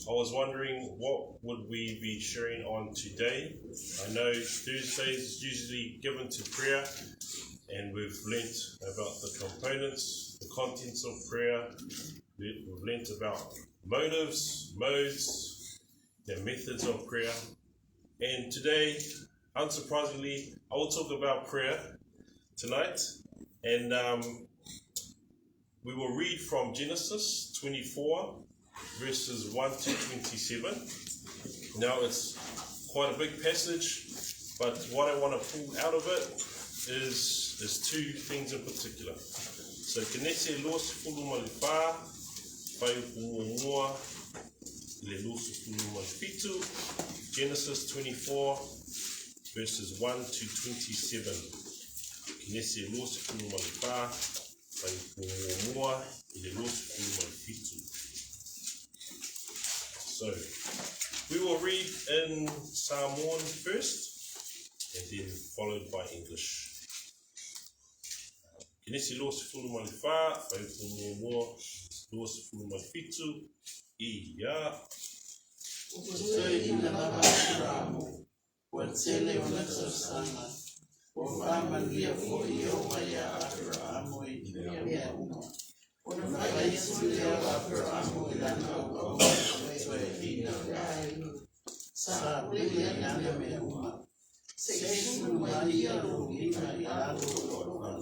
I was wondering what would we be sharing on today. I know Thursdays is usually given to prayer, and we've learnt about the components, the contents of prayer. We've learnt about motives, modes, the methods of prayer. And today, unsurprisingly, I will talk about prayer tonight. And we will read from Genesis 24, verses 1 to 27. Now, it's quite a big passage, but what I want to pull out of it is two things in particular. So, Kenese lo sifulu malipa, pai umuamua, le lo sifulu malifitu, Genesis 24, verses 1 to 27. Kenese lo sifulu malipa, pai umuamua, le lo sifulu malifitu. So, we will read in Samoan first, and then followed by English. Kenesi lo sifulu malifa, pai umuamua, lo sifulu malifitu, ia. Usoi ina mabaramu, watele wanatosana, wafama ndia foioma ya Abrahamu ya uma. Unafanya Yesu leo Abrahamu ilana ukoma, ina saa kweli ya nana meuma. Sekesu Maria ruhina ilana ukoma.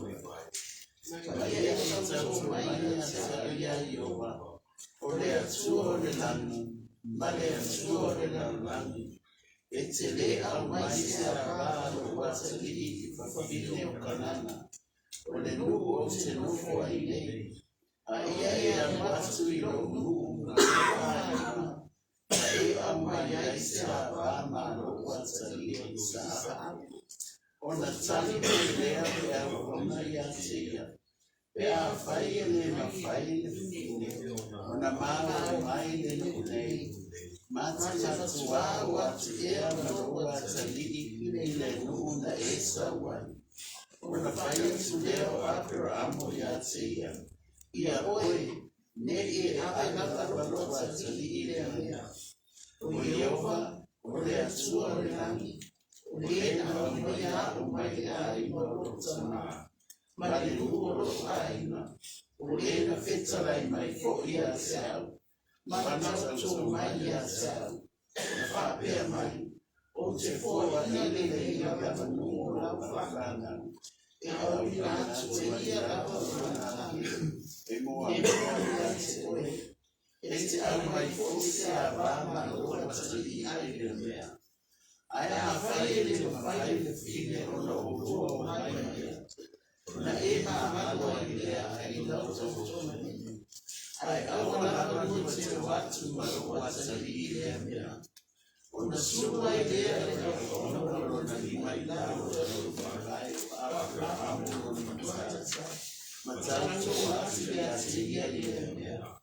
Maria kitatu Maria saria yowa. Ole atuo de lanu. Male atuo de lanu. Etele almaisi abaro watali fafile ukanana. Ole nugu ote nufu wa ile. Ayaya watu ilo nugu mkana. Ae amaya isa abama lo watali isa. Ona tali pelea ya wana ya tia. Pea faile mafaile fine. Ona mana maile nukune. Matatu watu ea maroa talili ile nuunda esa wani. Unafanya tuleo Abrahamu ya tia. Ia oe, ne agata maroa talili ile nia. Uyehova, ule atua ulangi. Ule na umaya umaya imarotana. Mali lugo aina. Ule na fetala imaifo ia sao. Manatu maya sao. Fapea mai. Ote foa nile ina manu la fakana. Ea winatu ia la fakana. Emo ya Esti almaifo sia bama lo watali aidemea. Aya hafaile mafaile fine ono utuo maimaya. Na ema amalwa ilea aina utofutome. Aya awala nute watu malo watali ilea. Unasuma ilea ya ono na lima ilao utofutome. Abrahamu unatata. Matatu watu ya tigia ilea.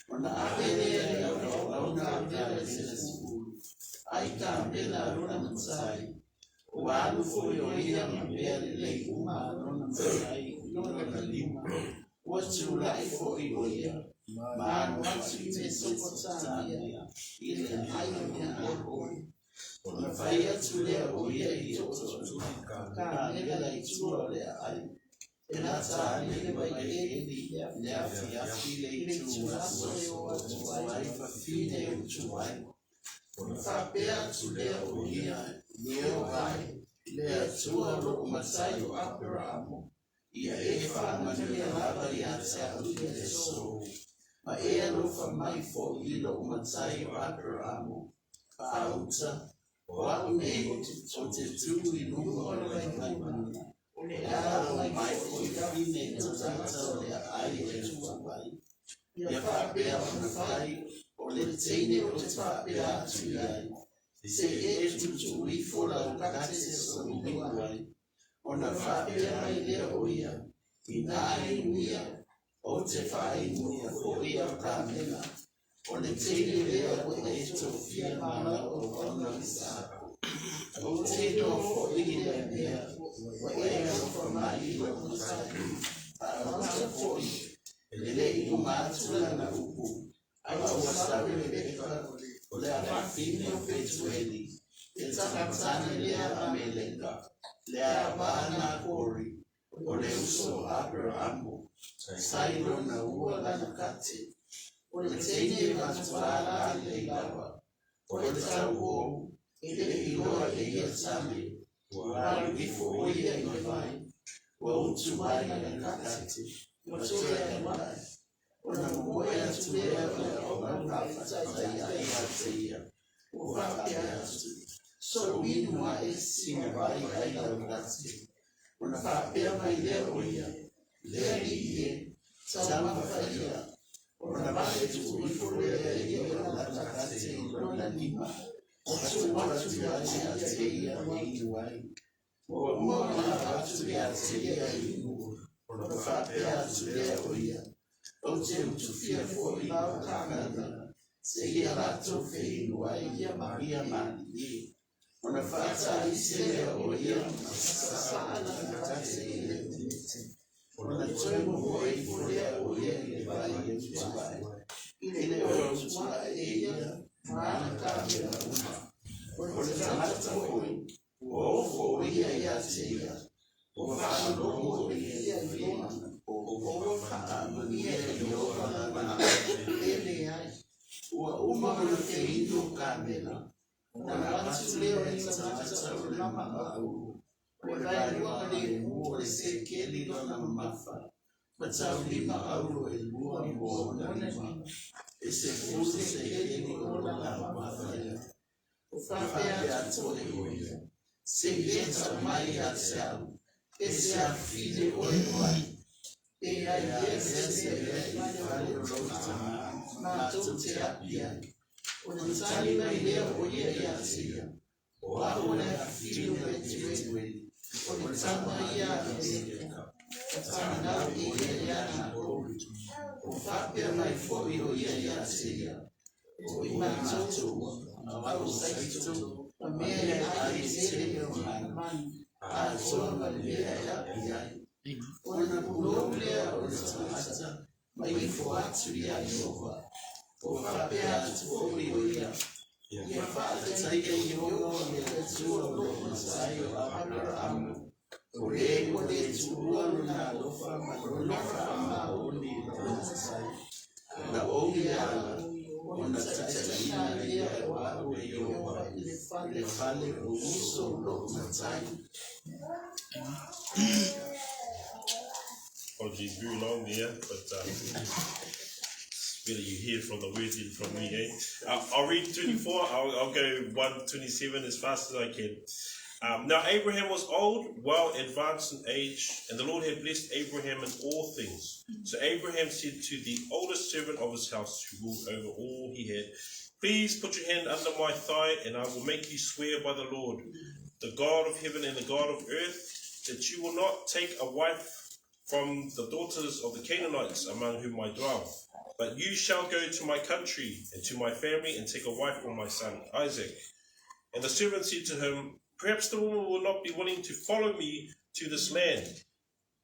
Ona apele ya ona apele sesulu. Aika mbela rona msai. Walu foyo iya mbele le uma rona msai. Nona lima. Watu lai foyo iya. Maana watu imesopo tania. Ile ayo ya akoi. Ona faya tuleo iya itoto. Kaa mbela ituwa le ayo. Enata nile baigeli ya file ituwa waifa file utuwai. Unafapea tuleo unia niyo vai lea tuwa lo masayo Abrahamu. Ia efa mania lava ya saluye so. Ma ea lofa maifo ilo masayo Abrahamu. Pauta wa unego tutote tu ilugo maimana. Ela mai foi fine totata ya ai etua vai. Ya fapea unafai oletene otfapea tuyai. Se tu ifola ukate somiwai. Unafapea ile oia. Inai muia. Otefai muia oia kamena. Oletene ile oeto fia mana ona isako. Oteno fo ile mea. Whatever from my evil side, I want to for you. Ele umatu na uku. awasaweleka ole afafine Peachwood etakatane lea amelenga lea bana kori ole uso Abrahamu sailo na ua lanakati ole teine matwala leilawa ole tauo ile iloa eia sami wali bifo oia ilevai wa utubai lanakati watole emai ona mwoya tulea ona unafata ya ufapia so winu wa esi mbai aila wakati unafapia maile oia lea iye tama faia ona bale tukulifulea iye lanakati ilona lima watu ya teia wai mwana watu ya teia inu unafapia tulea oia Ote utufia for ila kamana Segia lato feinu wa iya maria mani Unafata isele oia Masasana nakate ile tiniti Unatoe mwoe ifulea oia ile baye mtuwae Ile otuwa eia Maana kamera uma Unatamata hoi Uofo oia ya teia Ufano oia ya ilona Apologies, very long there, but better you hear from the words than from me, eh? I'll read 24, I'll go 1:27 as fast as I can. Now Abraham was old, well advanced in age, and the Lord had blessed Abraham in all things. So Abraham said to the oldest servant of his house, who ruled over all he had, "Please put your hand under my thigh, and I will make you swear by the Lord, the God of heaven and the God of earth, that you will not take a wife from the daughters of the Canaanites among whom I dwell. But you shall go to my country and to my family and take a wife for my son Isaac." And the servant said to him, "Perhaps the woman will not be willing to follow me to this land.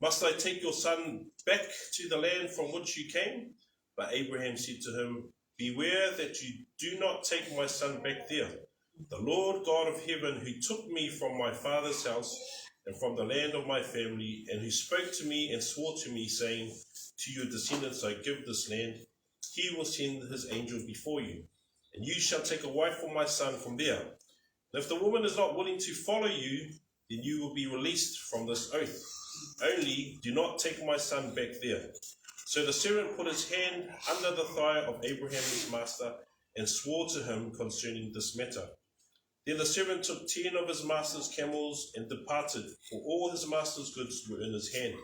Must I take your son back to the land from which you came?" But Abraham said to him, "Beware that you do not take my son back there. The Lord God of heaven, who took me from my father's house and from the land of my family, and who spoke to me and swore to me, saying, 'To your descendants I give this land,' he will send his angel before you, and you shall take a wife for my son from there. And if the woman is not willing to follow you, then you will be released from this oath. Only do not take my son back there." So the servant put his hand under the thigh of Abraham his master and swore to him concerning this matter. Then the servant took 10 of his master's camels and departed, for all his master's goods were in his hand.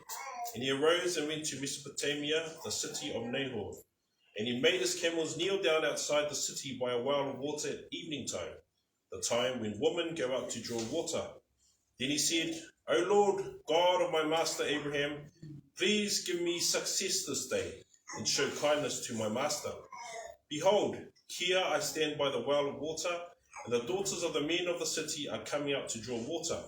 And he arose and went to Mesopotamia, the city of Nahor. And he made his camels kneel down outside the city by a well of water at evening time, the time when women go out to draw water. Then he said, "O Lord, God of my master Abraham, please give me success this day, and show kindness to my master. Behold, here I stand by the well of water, and the daughters of the men of the city are coming up to draw water.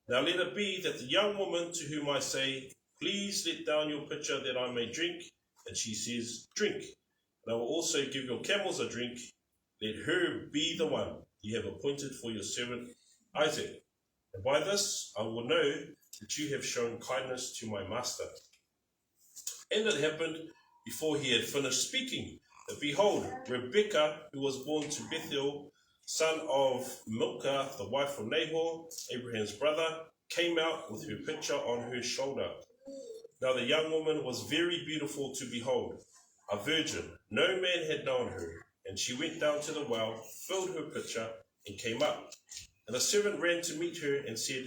Now let it be that the young woman to whom I say, 'Please let down your pitcher that I may drink,' and she says, 'Drink,' and I will also give your camels a drink. Let her be the one you have appointed for your servant Isaac. And by this I will know that you have shown kindness to my master. And it happened before he had finished speaking, that behold, Rebekah, who was born to Bethuel, son of Milcah, the wife of Nahor, Abraham's brother, came out with her pitcher on her shoulder. Now the young woman was very beautiful to behold, a virgin. No man had known her. And she went down to the well, filled her pitcher, and came up. And the servant ran to meet her and said,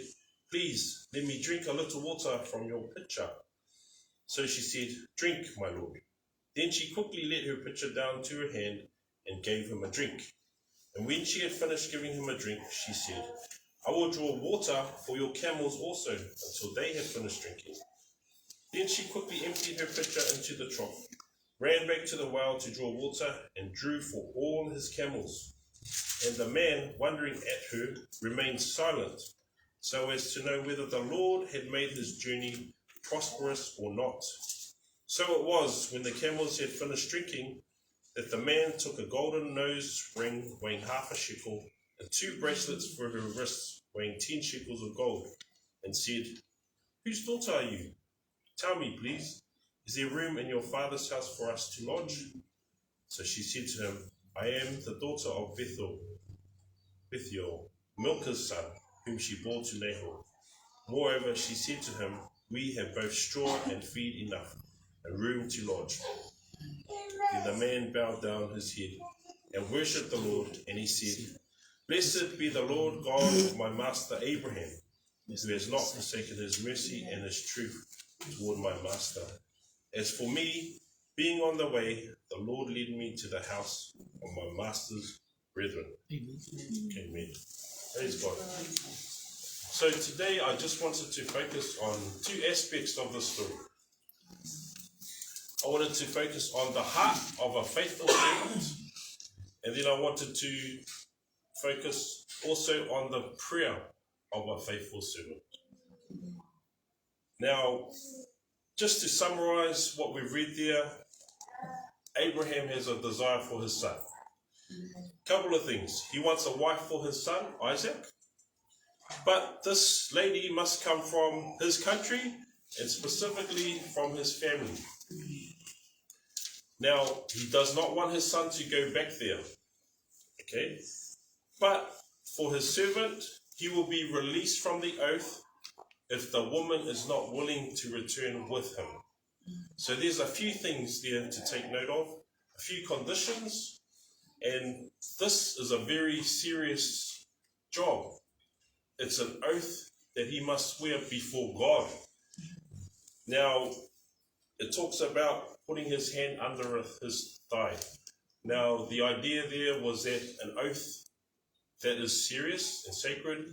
Please, let me drink a little water from your pitcher. So she said, Drink, my lord. Then she quickly let her pitcher down to her hand and gave him a drink. And when she had finished giving him a drink, she said, I will draw water for your camels also, until they have finished drinking. Then she quickly emptied her pitcher into the trough, ran back to the well to draw water, and drew for all his camels. And the man, wondering at her, remained silent, so as to know whether the Lord had made his journey prosperous or not. So it was, when the camels had finished drinking, that the man took a golden nose ring weighing 1/2 shekel, and 2 bracelets for her wrists weighing 10 shekels of gold, and said, Whose daughter are you? Tell me, please, is there room in your father's house for us to lodge? So she said to him, I am the daughter of Bethuel, Milcah's son, whom she bore to Nahor. Moreover, she said to him, We have both straw and feed enough, and room to lodge. Then the man bowed down his head and worshipped the Lord, and he said, Blessed be the Lord God of my master Abraham, who has not forsaken his mercy and his truth toward my master. As for me, being on the way, the Lord led me to the house of my master's brethren. Amen. Praise God. So today I just wanted to focus on 2 aspects of the story. I wanted to focus on the heart of a faithful servant, and then I wanted to focus also on the prayer of a faithful servant. Now, just to summarize what we've read there, Abraham has a desire for his son. Couple of things. He wants a wife for his son, Isaac, but this lady must come from his country and specifically from his family. Now, he does not want his son to go back there, okay? But for his servant, he will be released from the oath if the woman is not willing to return with him. So there's a few things there to take note of, a few conditions, and this is a very serious job. It's an oath that he must swear before God. Now, it talks about putting his hand under his thigh. Now, the idea there was that an oath that is serious and sacred,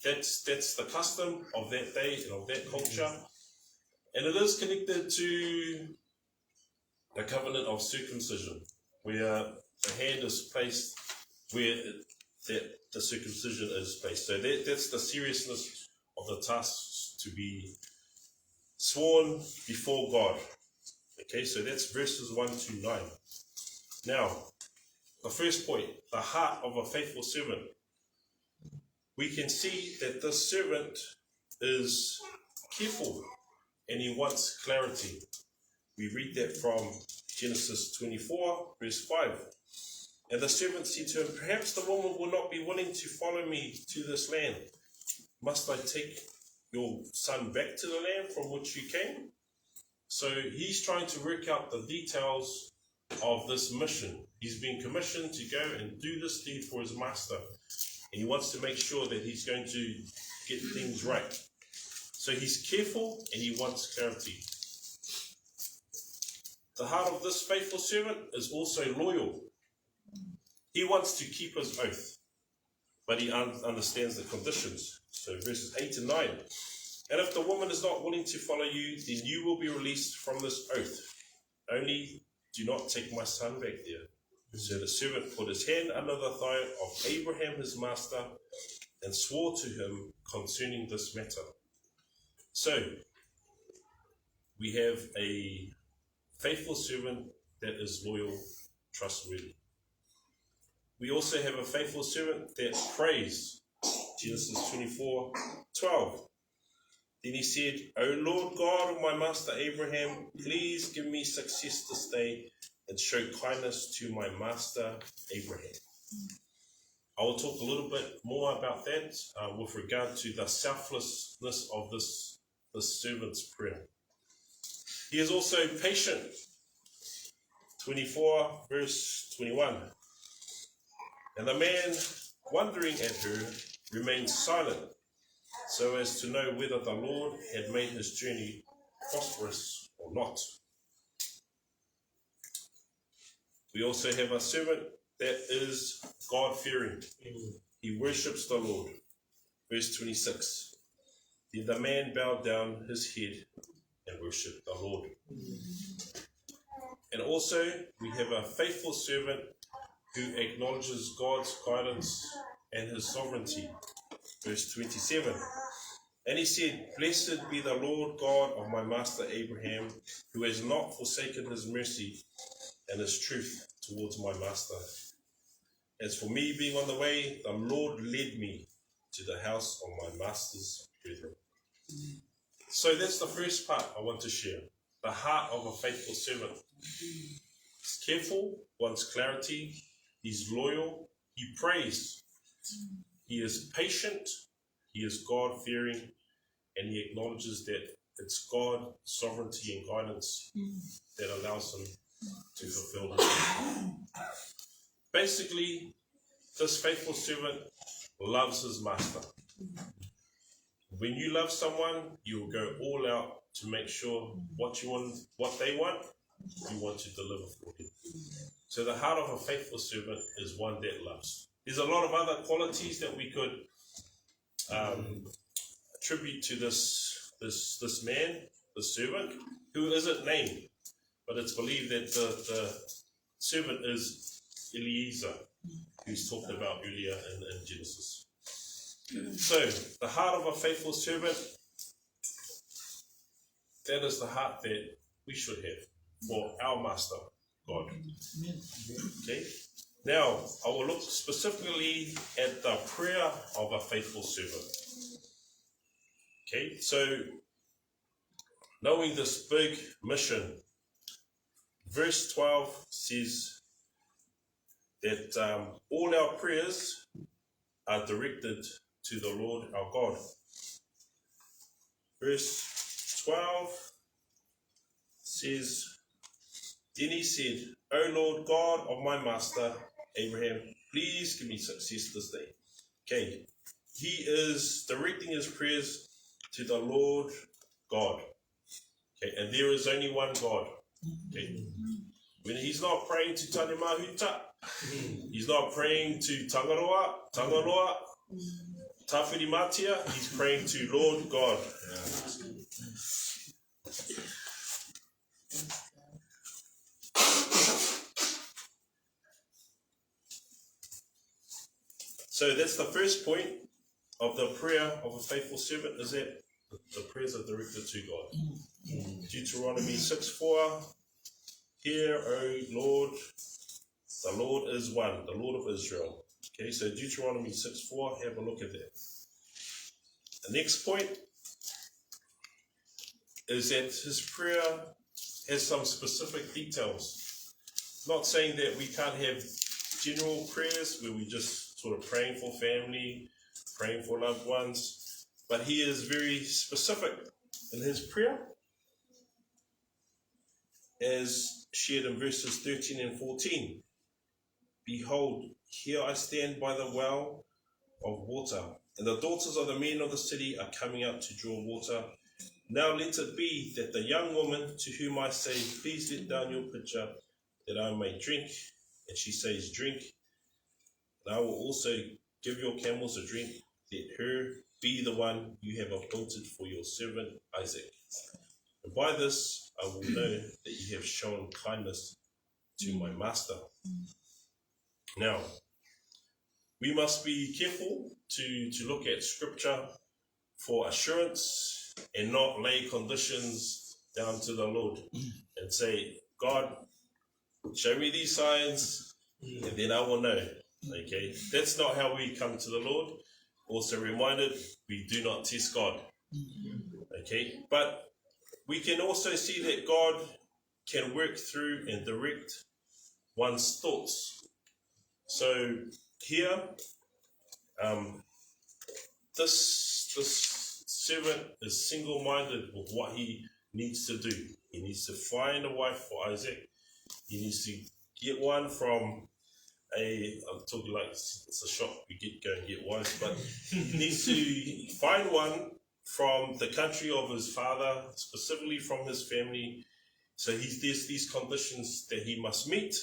that's the custom of that day and of that culture. And it is connected to the covenant of circumcision, where the hand is placed where the circumcision is placed. So that's the seriousness of the task, to be sworn before God. Okay, so that's verses 1 to 9. Now, the first point, the heart of a faithful servant. We can see that this servant is careful and he wants clarity. We read that from Genesis 24, verse 5. And the servant said to him, Perhaps the woman will not be willing to follow me to this land. Must I take your son back to the land from which you came? So he's trying to work out the details of this mission. He's been commissioned to go and do this deed for his master. And he wants to make sure that he's going to get things right. So he's careful and he wants clarity. The heart of this faithful servant is also loyal. He wants to keep his oath, but he understands the conditions. So verses 8 and 9. And if the woman is not willing to follow you, then you will be released from this oath. Only do not take my son back there. So the servant put his hand under the thigh of Abraham his master and swore to him concerning this matter. So we have a faithful servant that is loyal, trustworthy. We also have a faithful servant that prays. Genesis 24:12. Then he said, O Lord God of my master Abraham, please give me success this day and show kindness to my master Abraham. I will talk a little bit more about that with regard to the selflessness of this servant's prayer. He is also patient. 24 verse 21. And the man, wondering at her, remained silent, so as to know whether the Lord had made his journey prosperous or not. We also have a servant that is God-fearing. He worships the Lord. Verse 26. Then the man bowed down his head and worshipped the Lord. And also we have a faithful servant who acknowledges God's guidance and his sovereignty. Verse 27. And he said, Blessed be the Lord God of my master Abraham, who has not forsaken his mercy and his truth towards my master. As for me being on the way, the Lord led me to the house of my master's brethren. So that's the first part I want to share. The heart of a faithful servant. He's careful, wants clarity, he's loyal, he prays, he is patient, he is God-fearing, and he acknowledges that it's God's sovereignty and guidance that allows him to fulfill his mission. Basically, this faithful servant loves his master. When you love someone, you will go all out to make sure what they want, you want to deliver for them. So the heart of a faithful servant is one that loves. There's a lot of other qualities that we could attribute to this man, the servant, who isn't named, but it's believed that the servant is Eliezer, who's talked about earlier in Genesis. So, the heart of a faithful servant, that is the heart that we should have for our Master, God. Okay? Now, I will look specifically at the prayer of a faithful servant. Okay, so, knowing this big mission, verse 12 says that all our prayers are directed to the Lord our God. Verse 12 says, Then he said, O Lord God of my master Abraham, please give me success this day. Okay, he is directing his prayers to the Lord God. Okay, and there is only one God. Okay, when he's not praying to Tane Mahuta, he's not praying to Tangaroa, Tawhiri Matia, he's praying to Lord God. So that's the first point of the prayer of a faithful servant, is that the prayers are directed to God. Deuteronomy 6:4, Hear, O Lord, the Lord is one, the Lord of Israel. Okay, so Deuteronomy 6:4, have a look at that. The next point is that his prayer has some specific details. Not saying that we can't have general prayers where we just sort of praying for family, praying for loved ones, but he is very specific in his prayer, as shared in verses 13 and 14. Behold, here I stand by the well of water, and the daughters of the men of the city are coming out to draw water. Now let it be that the young woman to whom I say, Please let down your pitcher, that I may drink, and she says, Drink, and I will also give your camels a drink. Let her be the one you have appointed for your servant Isaac. And by this I will know that you have shown kindness to my master. Now, we must be careful to look at scripture for assurance and not lay conditions down to the Lord and say, God, show me these signs, and then I will know. Okay, that's not how we come to the Lord. Also reminded, we do not test God. Okay, but we can also see that God can work through and direct one's thoughts. So here, this servant is single-minded with what he needs to do. He needs to find a wife for Isaac. He needs to get one from I'm talking like it's a shop, we go and get wives, but he needs to find one from the country of his father, specifically from his family. So there's these conditions that he must meet,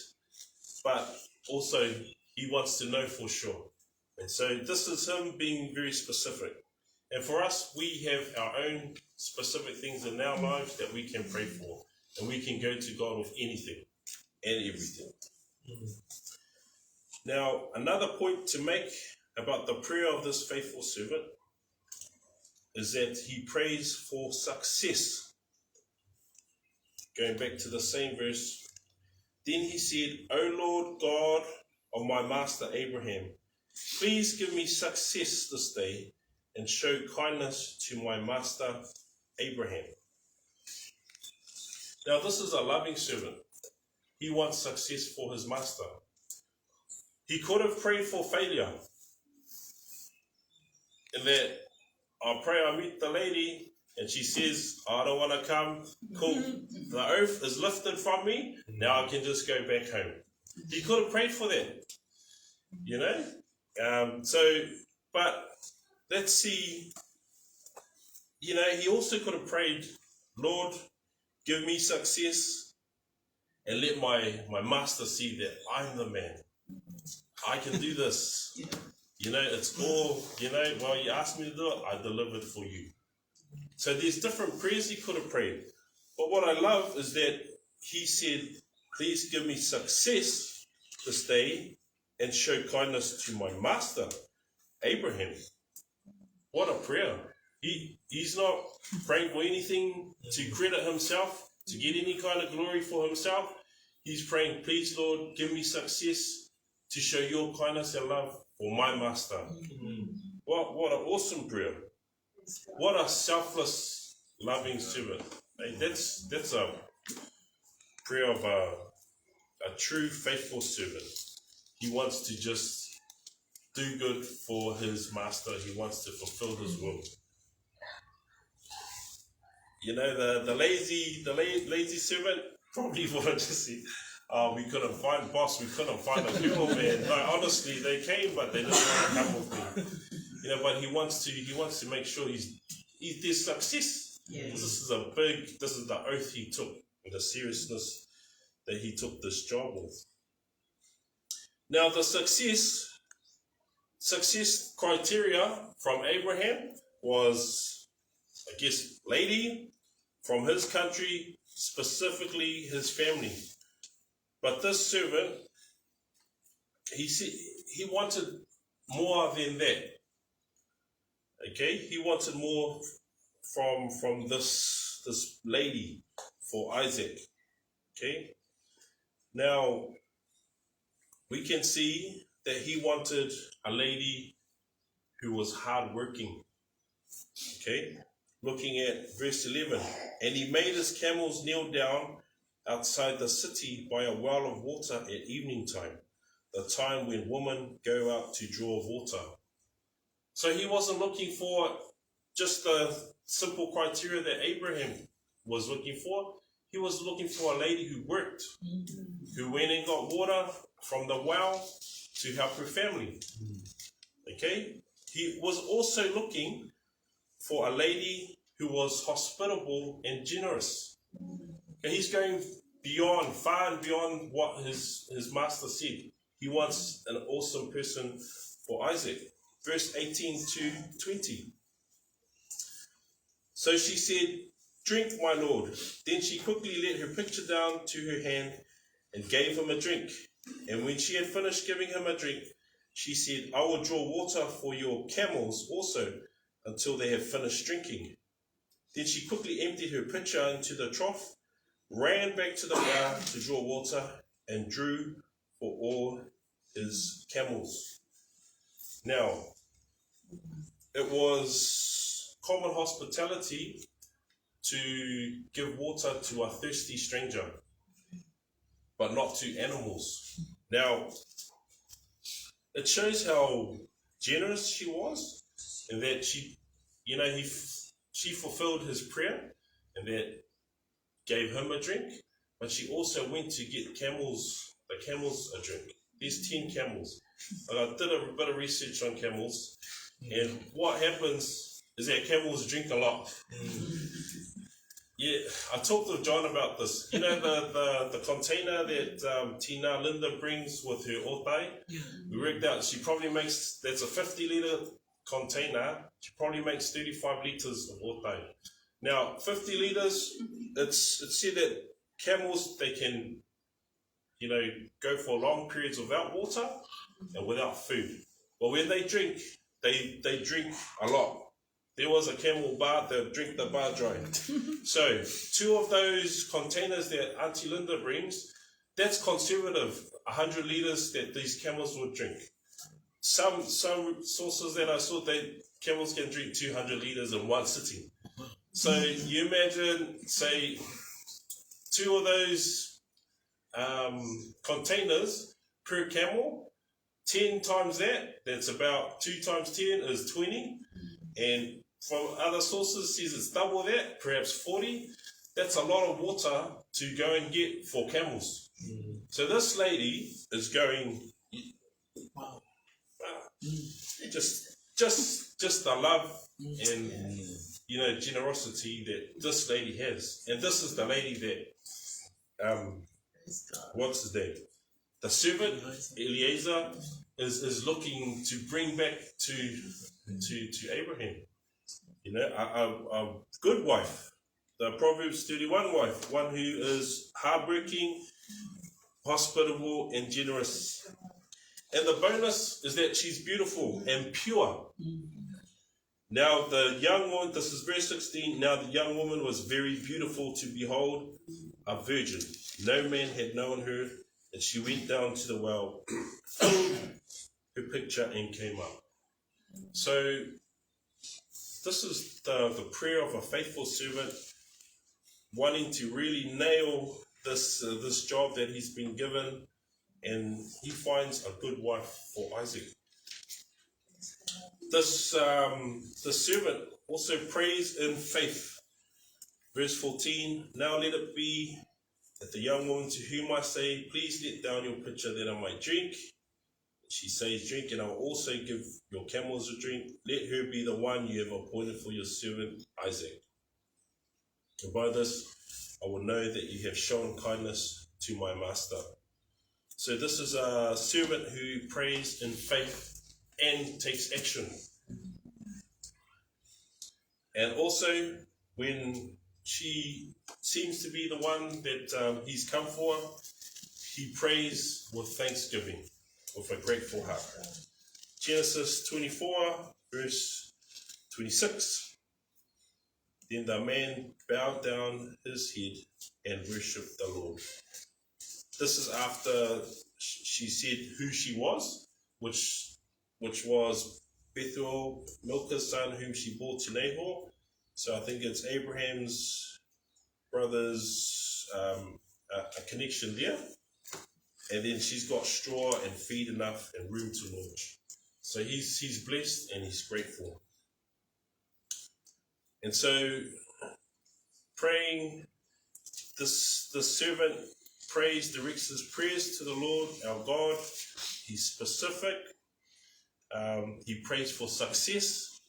but also he wants to know for sure. And so this is him being very specific. And for us, we have our own specific things in our lives that we can pray for, and we can go to God with anything and everything. Now, another point to make about the prayer of this faithful servant is that he prays for success. Going back to the same verse, then he said, O Lord God of my master Abraham, please give me success this day and show kindness to my master Abraham. Now, this is a loving servant. He wants success for his master. He could have prayed for failure. And that, I pray I meet the lady and she says, I don't want to come. Cool. The oath is lifted from me. Now I can just go back home. He could have prayed for that. You know? But let's see. You know, he also could have prayed, Lord, give me success and let my master see that I'm the man. I can do this. You know, it's all, you know, well, you asked me to do it, I delivered for you. So there's different prayers he could have prayed. But what I love is that he said, please give me success this day and show kindness to my master, Abraham. What a prayer. He's not praying for anything to credit himself, to get any kind of glory for himself. He's praying, please, Lord, give me success to show your kindness and love for my master. What an awesome prayer. What a selfless, loving servant. Hey, that's a prayer of a true, faithful servant. He wants to just do good for his master. He wants to fulfill his will. You know, the lazy servant probably would have just said, we couldn't find boss, we couldn't find a girl, man. No, honestly, they came, but they didn't want to come with me. You know, but he wants to make sure there's success. Yeah. This is the oath he took, and the seriousness that he took this job with. Now, the success criteria from Abraham was, I guess, lady from his country, specifically his family. But this servant, he wanted more than that. Okay, he wanted more from this lady for Isaac. Okay, now we can see that he wanted a lady who was hardworking. Okay, looking at verse 11, and he made his camels kneel down outside the city by a well of water at evening time, the time when women go out to draw water. So he wasn't looking for just the simple criteria that Abraham was looking for. He was looking for a lady who worked, who went and got water from the well to help her family. Okay? He was also looking for a lady who was hospitable and generous. And he's going far and beyond what his master said. He wants an awesome person for Isaac. Verse 18 to 20. So she said, drink, my lord. Then she quickly let her pitcher down to her hand and gave him a drink. And when she had finished giving him a drink, she said, I will draw water for your camels also until they have finished drinking. Then she quickly emptied her pitcher into the trough, ran back to the well to draw water, and drew for all his camels. Now, it was common hospitality to give water to a thirsty stranger, but not to animals. Now, it shows how generous she was, and that she fulfilled his prayer, and that gave him a drink, but she also went to get the camels a drink. There's 10 camels. I did a bit of research on camels, and what happens is that camels drink a lot. Yeah, I talked to John about this. You know the container that Tina Linda brings with her otai? We worked out she probably makes, that's a 50-litre container, she probably makes 35 litres of otai. Now, 50 litres, it's said that camels, they can, go for long periods without water and without food. But when they drink, they drink a lot. There was a camel bar, they'll drink the bar dry. So, 2 of those containers that Auntie Linda brings, that's conservative, 100 litres that these camels would drink. Some sources that I saw, camels can drink 200 litres in one sitting. So, you imagine, say, 2 of those containers per camel, 10 times that's about 2 times 10 is 20. And from other sources, says it's double that, perhaps 40. That's a lot of water to go and get for camels. So this lady is going, wow, just the love and generosity that this lady has. And this is the lady that what's his name? The servant Eliezer is looking to bring back to Abraham. A good wife, the Proverbs 31 wife, one who is hardworking, hospitable, and generous. And the bonus is that she's beautiful and pure. Now the young woman, this is verse 16, now the young woman was very beautiful to behold, a virgin. No man had known her, and she went down to the well, filled her pitcher, and came up. So this is the prayer of a faithful servant wanting to really nail this job that he's been given, and he finds a good wife for Isaac. The servant also prays in faith. Verse 14, now let it be that the young woman to whom I say, please let down your pitcher that I might drink. She says, drink, and I will also give your camels a drink. Let her be the one you have appointed for your servant Isaac. And by this I will know that you have shown kindness to my master. So this is a servant who prays in faith and takes action. And also, when she seems to be the one that he's come for, he prays with thanksgiving, with a grateful heart. Genesis 24, verse 26. Then the man bowed down his head and worshipped the Lord. This is after she said who she was, which was Bethuel, Milcah's son, whom she bore to Nahor. So I think it's Abraham's brother's a connection there. And then she's got straw and feed enough and room to launch. So he's blessed and he's grateful. And so praying, this servant prays, directs his prayers to the Lord, our God. He's specific. He prays for success.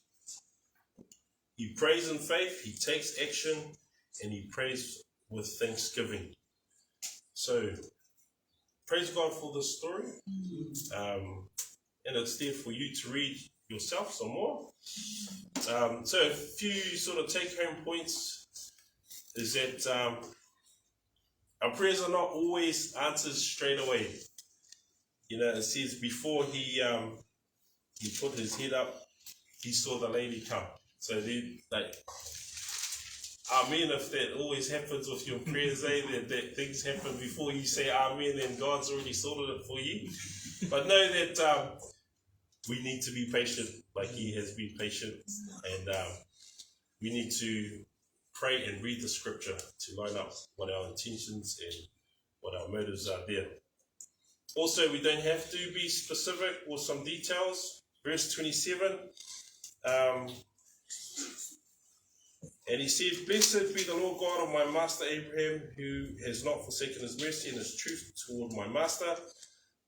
He prays in faith. He takes action, and he prays with thanksgiving. So, praise God for this story. And it's there for you to read yourself some more. So, a few sort of take-home points is that our prayers are not always answered straight away. It says before he put his head up, he saw the lady come. So amen if that always happens with your prayers, that things happen before you say amen and God's already sorted it for you. But know that we need to be patient like He has been patient, and we need to pray and read the scripture to line up what our intentions and what our motives are there. Also, we don't have to be specific or some details. Verse 27, and he said, "Blessed be the Lord God of my master Abraham, who has not forsaken his mercy and his truth toward my master.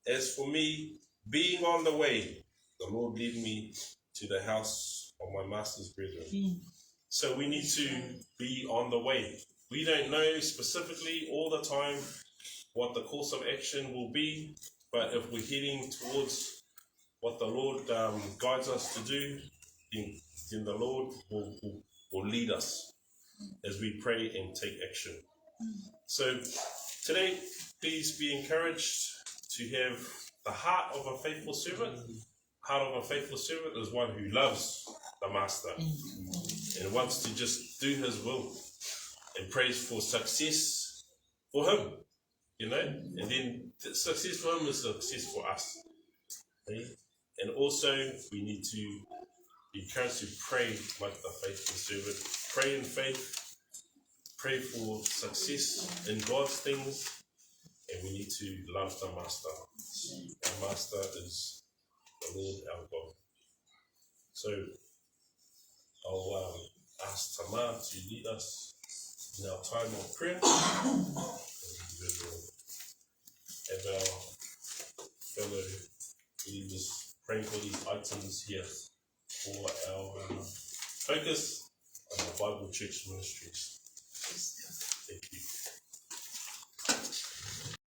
As for me, being on the way, the Lord led me to the house of my master's brethren." So we need to be on the way. We don't know specifically all the time what the course of action will be, but if we're heading towards what the Lord guides us to do, then the Lord will lead us as we pray and take action. So today, please be encouraged to have the heart of a faithful servant. Heart of a faithful servant is one who loves the master and wants to just do his will and prays for success for him, you know, and then the success for him is success for us. Okay? And also we need to be encouraged to pray like the faithful servant. Pray in faith, pray for success in God's things, and we need to love the master. Our master is the Lord our God. So I'll ask Tamar to lead us in our time of prayer. And we will have our fellow believers praying for these items here for our focus on the Bible Church Ministries. Thank you.